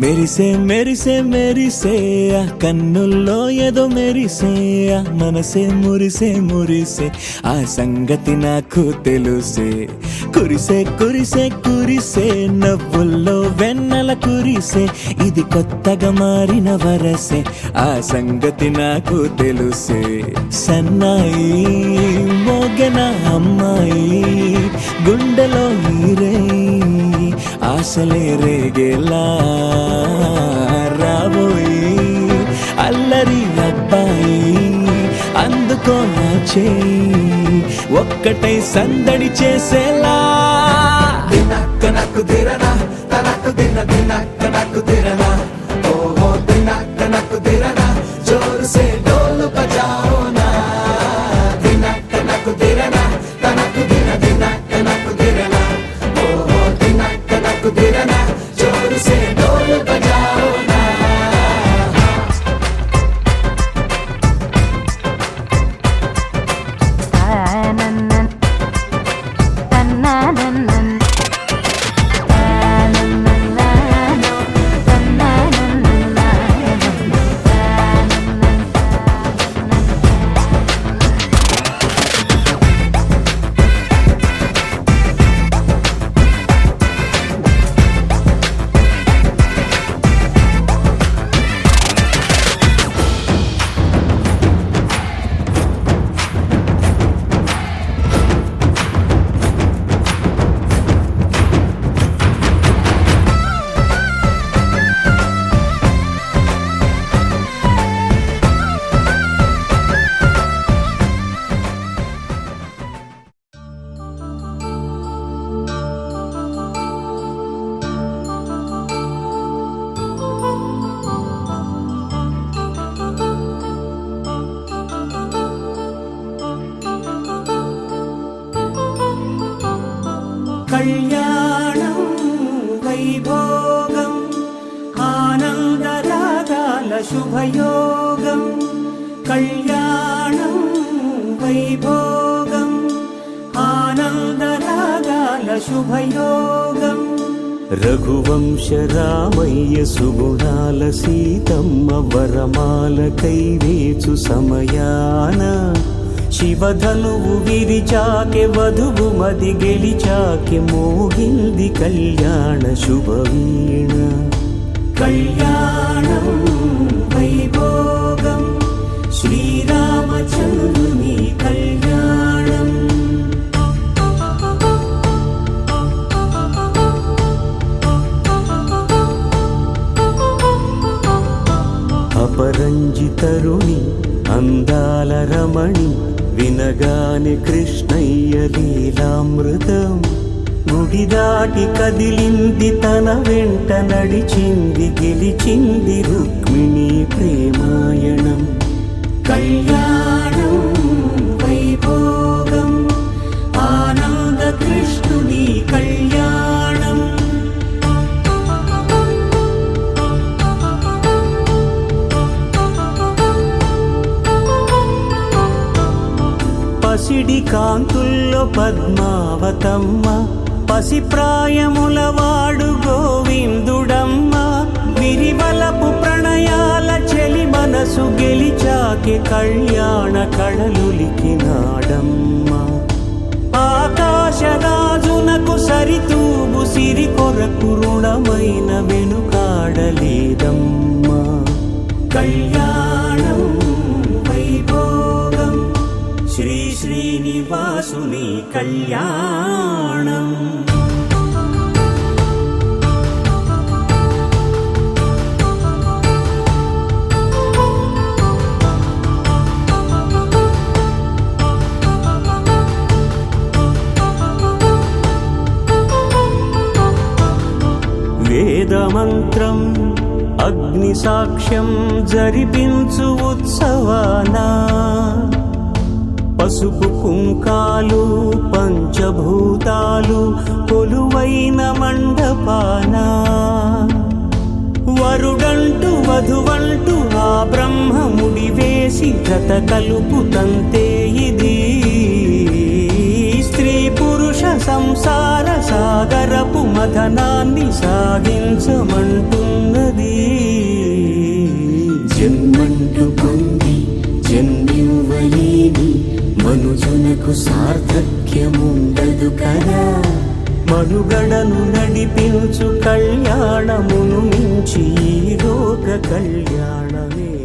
మెరిసే మెరిసే మెరిసే కన్నుల్లో ఏదో మెరిసే మనసే మురిసే మురిసే ఆ సంగతి నాకు తెలుసే కురిసే కురిసే కురిసే నవ్వుల్లో వెన్నెల కురిసే ఇది కొత్తగా మారిన వరసే ఆ సంగతి నాకు తెలుసే సన్నాయి మోగన అమ్మాయి గుండెలో నీరే ఆశలే రేగేలా రాబోయి అల్లరి అబ్బాయి అందుకో నా చేయి ఒక్కటై సందడి చేసేలా దినక్క నక్కు దిరనా తనక్కు దిన దినక్క నక్కు దిరనా ఓహో దినక్క నక్కు దిరనా జోరు సే డోలు బజాओ నా దినక్క నక్కు దిరనా తనక్కు దిన దినక్క నక్కు దిరనా ఓహో దినక్క నక్కు దిరనా జోరు సే డోలు బజాओ నా కళ్యాణం వైభోగం ఆనందరాగాల శుభయోగం కళ్యాణం వైభోగం ఆనందరాగాల శుభయోగం రఘువంశ రామయ్య సుగుణాల సీతమ్మ వరమాల కైవేచు సమయాన శివధనువు విరిచాకె వధువు మది గెలిచాకె మోగింది కళ్యాణ శుభవీణ కళ్యాణం వైభోగం శ్రీరామచంద్రుని కళ్యాణం అపరంజి తరుణి అందాల రమణి వినగాని కృష్ణయ్య లీలామృతం గుడి దాటి కదిలింది తన వెంట నడిచింది గెలిచింది రుక్మిణి ప్రేమాయణం కళ్యాణం వైభోగం ఆనంద కృష్ణుని కళ్యాణం పసిడి కాంతుల్లో పద్మావతమ్మ పసిప్రాయముల వాడు గోవిందుడమ్మ విరివలపు ప్రణయాల చెలి మనసు గెలిచాకే కళ్యాణ కళలులికినాడమ్మ ఆకాశరాజునకు సరితూగు సిరి కొరకు రుణమైన వెనుకాడలేదమ్మా కళ్యాణం వైభోగం శ్రీ శ్రీనివాసుని కళ్యాణం వేదమంత్రం అగ్ని సాక్ష్యం జరిపించు ఉత్సవానా పసుపు కుంకాలు పంచభూతాలు కొలువైన మండపాన వరుడంటూ వధువంటూ ఆ బ్రహ్మముడి వేసి జత కలుపుతంతే ఇది స్త్రీ పురుష సంసార సాగర మకరపు మథనాన్ని సాగించమంటున్నది. జన్మంటూ పొంది జన్మివ్వలేని మనుజునకు సార్థక్యముండదు కదా. మనుగడను నడిపించు కళ్యాణమును మించి ఈ లోక కళ్యాణమే.